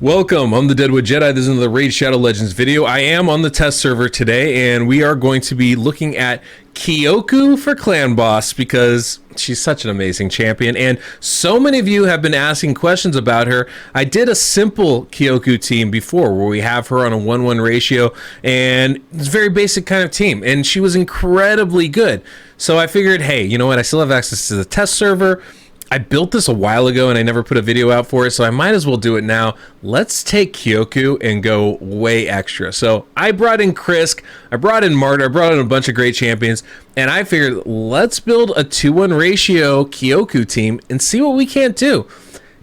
Welcome, I'm the DeadwoodJedi. This is the Raid Shadow Legends video. I am on the test server today, and we are going to be looking at Kyoku for Clan Boss because she's such an amazing champion, and so many of you have been asking questions about her. I did a simple Kyoku team before where we have her on a 1-1 ratio, and it's a very basic kind of team, and she was incredibly good. So I figured, hey, you know what? I still have access to the test server. I built this a while ago and I never put a video out for it, so I might as well do it now. Let's take Kyoku and go way extra. So I brought in Krisk, I brought in Martyr, I brought in a bunch of great champions, and I figured let's build a 2-1 ratio Kyoku team and see what we can't do.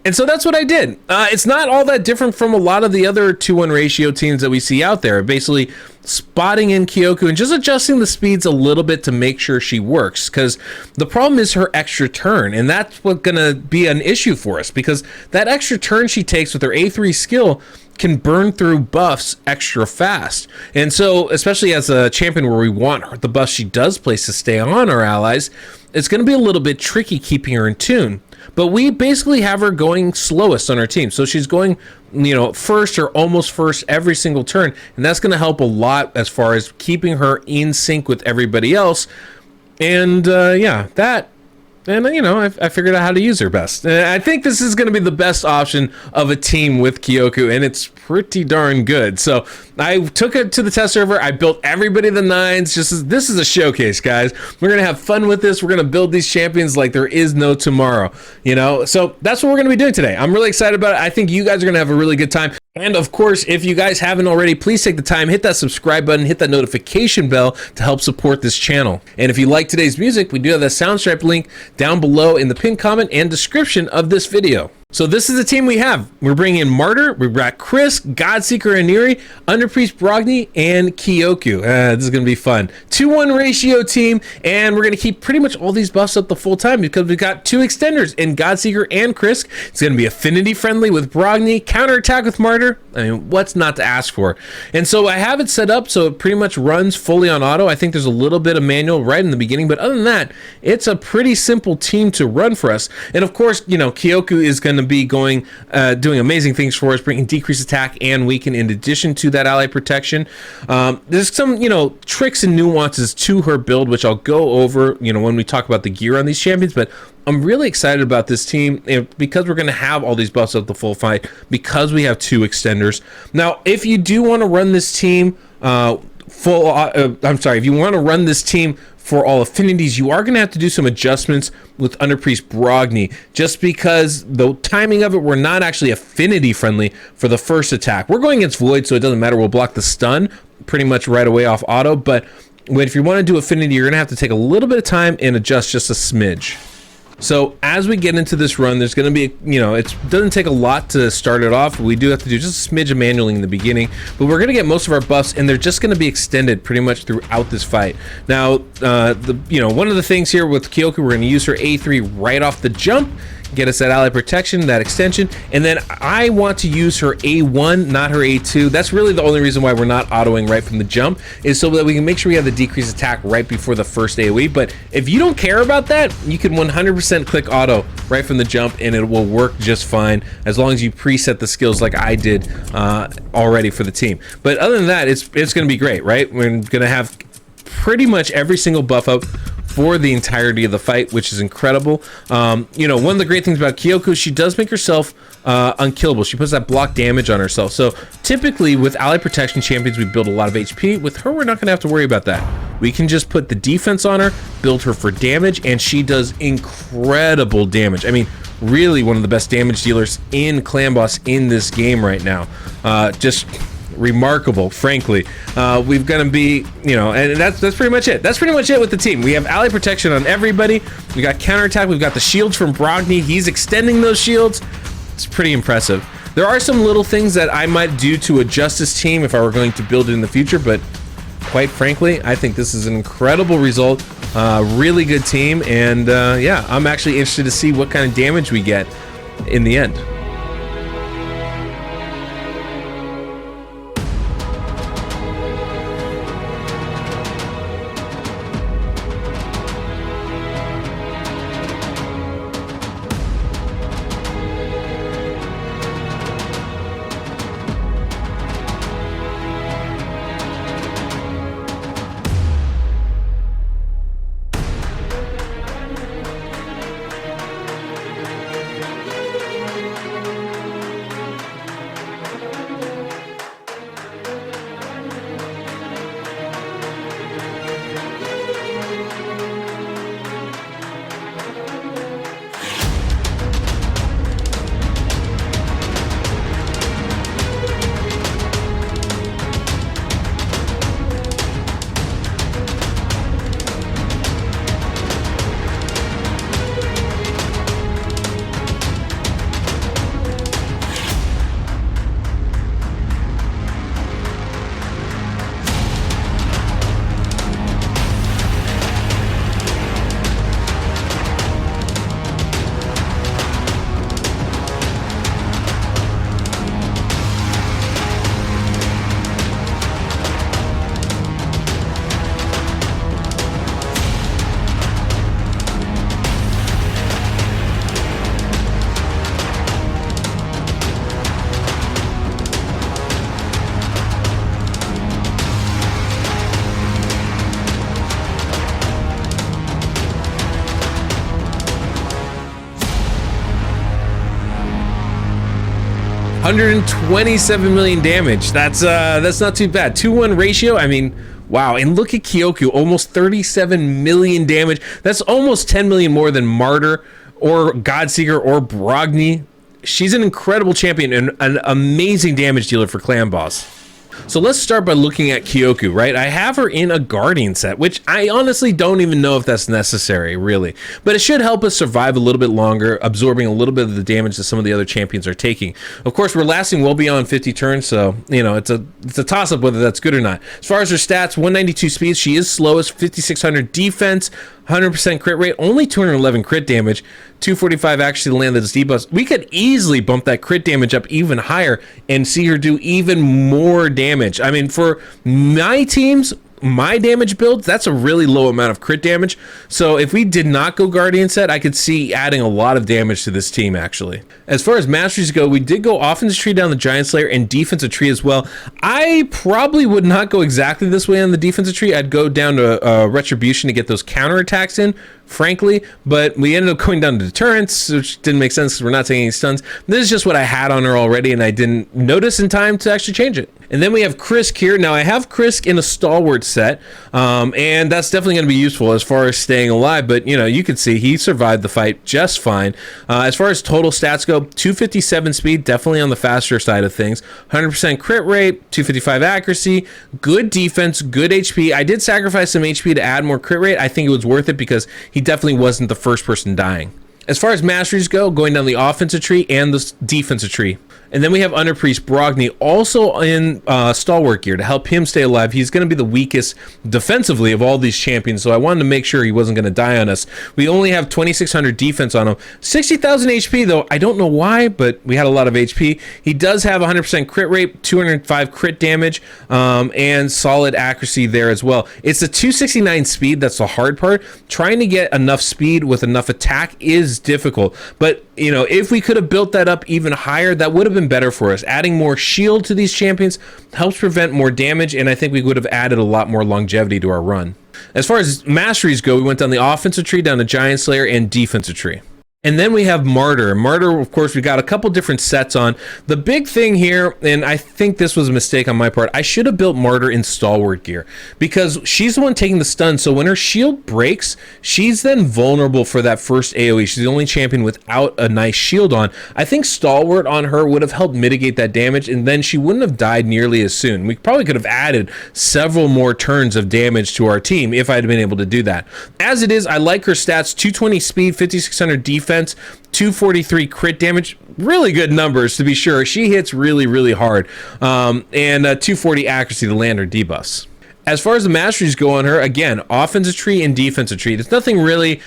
And so that's what I did. It's not all that different from a lot of the other 2-1 ratio teams that we see out there. Basically spotting in Kyoku and just adjusting the speeds a little bit to make sure she works. Because the problem is her extra turn, and that's what's gonna be an issue for us, because that extra turn she takes with her A3 skill can burn through buffs extra fast. And so, especially as a champion where we want the buffs she does place to stay on our allies, it's gonna be a little bit tricky keeping her in tune. But we basically have her going slowest on our team. So she's going, you know, first or almost first every single turn. And that's going to help a lot as far as keeping her in sync with everybody else. And yeah, that. And, you know, I figured out how to use her best. I think this is going to be the best option of a team with Kyoku, and it's pretty darn good. So I took it to the test server. I built everybody the 9s. This is a showcase, guys. We're going to have fun with this. We're going to build these champions like there is no tomorrow, you know? So that's what we're going to be doing today. I'm really excited about it. I think you guys are going to have a really good time. And of course, if you guys haven't already, please take the time, hit that subscribe button, hit that notification bell to help support this channel. And if you like today's music, we do have that Soundstripe link down below in the pinned comment and description of this video. So this is the team we have. We're bringing in Martyr, we've got Krisk, Godseeker and Neri, Underpriest Brogni, and Kyoku. This is going to be fun. 2-1 ratio team, and we're going to keep pretty much all these buffs up the full time because we've got 2 extenders in Godseeker and Krisk. It's going to be affinity friendly with Brogni, counterattack with Martyr. I mean, what's not to ask for? And so I have it set up so it pretty much runs fully on auto. I think there's a little bit of manual right in the beginning, but other than that, it's a pretty simple team to run for us. And of course, you know, Kyoku is going to be going doing amazing things for us, bringing decreased attack and weaken in addition to that ally protection. There's some, you know, tricks and nuances to her build, which I'll go over, you know, when we talk about the gear on these champions, but I'm really excited about this team because we're going to have all these buffs up the full fight because we have 2 extenders. Now, if you do want to run this team if you want to run this team for all affinities, you are going to have to do some adjustments with Underpriest Brogni, just because the timing of it, we're not actually affinity friendly for the first attack. We're going against Void, so it doesn't matter. We'll block the stun pretty much right away off auto, but if you want to do affinity, you're going to have to take a little bit of time and adjust just a smidge. So as we get into this run, there's going to be, you know, it doesn't take a lot to start it off. We do have to do just a smidge of manualing in the beginning, but we're going to get most of our buffs, and they're just going to be extended pretty much throughout this fight. Now, you know, one of the things here with Kyoku, we're going to use her A3 right off the jump, get us that ally protection, that extension, and then I want to use her A1, not her A2. That's really the only reason why we're not autoing right from the jump, is so that we can make sure we have the decreased attack right before the first AoE. But if you don't care about that, you can 100% click auto right from the jump, and it will work just fine as long as you preset the skills like I did already for the team. But other than that, it's going to be great, right? We're going to have pretty much every single buff up for the entirety of the fight, which is incredible. You know, one of the great things about Kyoku, she does make herself unkillable. She puts that block damage on herself. So typically with ally protection champions, we build a lot of HP. With her, we're not going to have to worry about that. We can just put the defense on her, build her for damage, and she does incredible damage. I mean, really one of the best damage dealers in Clan Boss in this game right now. Just remarkable, frankly. We've got to be, you know, and that's pretty much it. That's pretty much it with the team. We have ally protection on everybody. We got counterattack. We've got the shields from Brogni. He's extending those shields. It's pretty impressive. There are some little things that I might do to adjust this team if I were going to build it in the future, but quite frankly, I think this is an incredible result. Really good team, and yeah, I'm actually interested to see what kind of damage we get in the end. 127 million damage. That's not too bad. 2-1 ratio. I mean, wow. And look at Kyoku, almost 37 million damage. That's almost 10 million more than Martyr or Godseeker or Brogni. She's an incredible champion and an amazing damage dealer for Clan Boss. So let's start by looking at Kyoku, right? I have her in a Guardian set, which I honestly don't even know if that's necessary, really. But it should help us survive a little bit longer, absorbing a little bit of the damage that some of the other champions are taking. Of course, we're lasting well beyond 50 turns, so, you know, it's a toss-up whether that's good or not. As far as her stats, 192 speed, she is slowest, 5600 defense, 100% crit rate, only 211 crit damage, 245 actually to land those debuffs. We could easily bump that crit damage up even higher and see her do even more damage. I mean, for my teams, my damage builds, that's a really low amount of crit damage. So if we did not go Guardian set, I could see adding a lot of damage to this team, actually. As far as masteries go, we did go offensive tree down the Giant Slayer and defensive tree as well. I probably would not go exactly this way on the defensive tree. I'd go down to Retribution to get those counterattacks in, frankly, but we ended up going down to deterrence, which didn't make sense because we're not taking any stuns. This is just what I had on her already, and I didn't notice in time to actually change it. And then we have Krisk here. Now, I have Krisk in a stalwart set, and that's definitely going to be useful as far as staying alive, but, you know, you can see he survived the fight just fine. As far as total stats go, 257 speed, definitely on the faster side of things, 100% crit rate, 255 accuracy, good defense, good HP. I did sacrifice some HP to add more crit rate. I think it was worth it because he definitely wasn't the first person dying. As far as masteries go, going down the offensive tree and the defensive tree. And then we have Under Priest Brogni also in stalwart gear to help him stay alive. He's going to be the weakest defensively of all these champions, so I wanted to make sure he wasn't going to die on us. We only have 2600 defense on him. 60,000 HP though. I don't know why, but we had a lot of HP. He does have 100% crit rate, 205 crit damage, and solid accuracy there as well. It's the 269 speed that's the hard part. Trying to get enough speed with enough attack is difficult, but you know, if we could have built that up even higher, that would have been better for us. Adding more shield to these champions helps prevent more damage, and I think we would have added a lot more longevity to our run. As far as masteries go, we went down the offensive tree, down the Giant Slayer, and defensive tree. And then we have Martyr. Martyr, of course, we got a couple different sets on. The big thing here, and I think this was a mistake on my part, I should have built Martyr in stalwart gear because she's the one taking the stun. So when her shield breaks, she's then vulnerable for that first AoE. She's the only champion without a nice shield on. I think stalwart on her would have helped mitigate that damage, and then she wouldn't have died nearly as soon. We probably could have added several more turns of damage to our team if I had been able to do that. As it is, I like her stats: 220 speed, 5600 defense, 243 crit damage, really good numbers to be sure. She hits really hard, and 240 accuracy to land her debuffs. As far as the masteries go on her, again, offensive tree and defensive tree. There's nothing really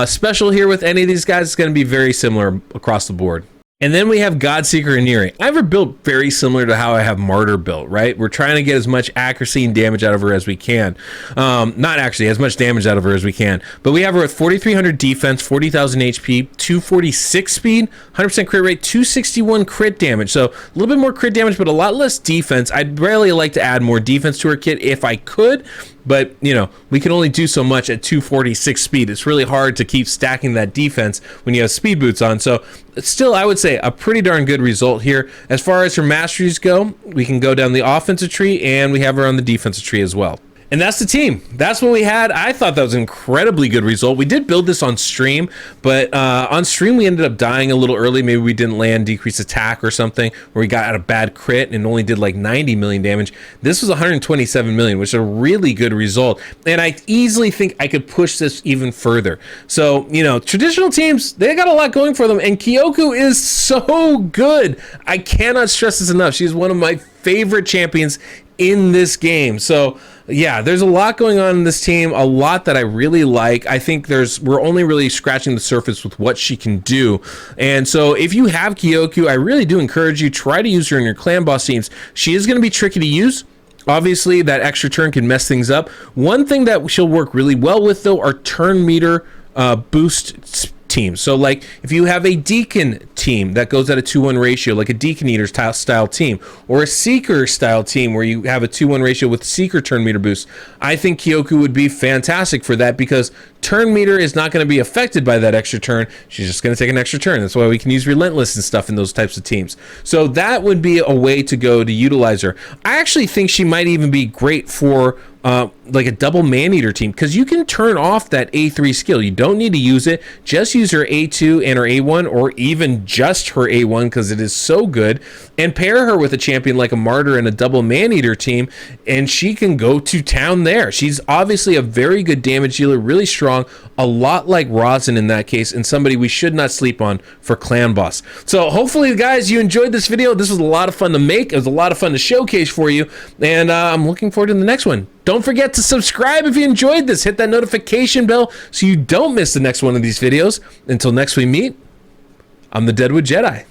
special here with any of these guys. It's going to be very similar across the board. And then we have Godseeker and Neri. I have her built very similar to how I have Martyr built, right? We're trying to get as much accuracy and damage out of her as we can. Not actually, as much damage out of her as we can. But we have her at 4,300 defense, 40,000 HP, 246 speed, 100% crit rate, 261 crit damage. So a little bit more crit damage, but a lot less defense. I'd really like to add more defense to her kit if I could. But, you know, we can only do so much at 246 speed. It's really hard to keep stacking that defense when you have speed boots on. So still, I would say a pretty darn good result here. As far as her masteries go, we can go down the offensive tree, and we have her on the defensive tree as well. And that's the team. That's what we had. I thought that was an incredibly good result. We did build this on stream, but on stream we ended up dying a little early. Maybe we didn't land decreased attack or something, or we got a bad crit and only did like 90 million damage. This was 127 million, which is a really good result. And I easily think I could push this even further. So, you know, traditional teams, they got a lot going for them, and Kyoku is so good. I cannot stress this enough. She's one of my favorite champions in this game. So yeah, there's a lot going on in this team, a lot that I really like. I think we're only really scratching the surface with what she can do. And so if you have Kyoku, I really do encourage you, try to use her in your clan boss teams. She is going to be tricky to use. Obviously, that extra turn can mess things up. One thing that she'll work really well with, though, are turn meter boost teams. So like if you have a Deacon team that goes at a 2-1 ratio, like a Deacon Eater style team, or a Seeker style team where you have a 2-1 ratio with Seeker turn meter boost, I think Kyoku would be fantastic for that, because turn meter is not going to be affected by that extra turn. She's just going to take an extra turn. That's why we can use Relentless and stuff in those types of teams. So that would be a way to go to utilize her. I actually think she might even be great for like a double man-eater team, because you can turn off that A3 skill. You don't need to use it. Just use her A2 and her A1, or even just her A1, because it is so good, and pair her with a champion like a Martyr and a double man-eater team, and she can go to town there. She's obviously a very good damage dealer, really strong, a lot like Rosin in that case, and somebody we should not sleep on for Clan Boss. So hopefully, guys, you enjoyed this video. This was a lot of fun to make. It was a lot of fun to showcase for you, and I'm looking forward to the next one. Don't forget to subscribe if you enjoyed this. Hit that notification bell so you don't miss the next one of these videos. Until next we meet, I'm the Deadwood Jedi.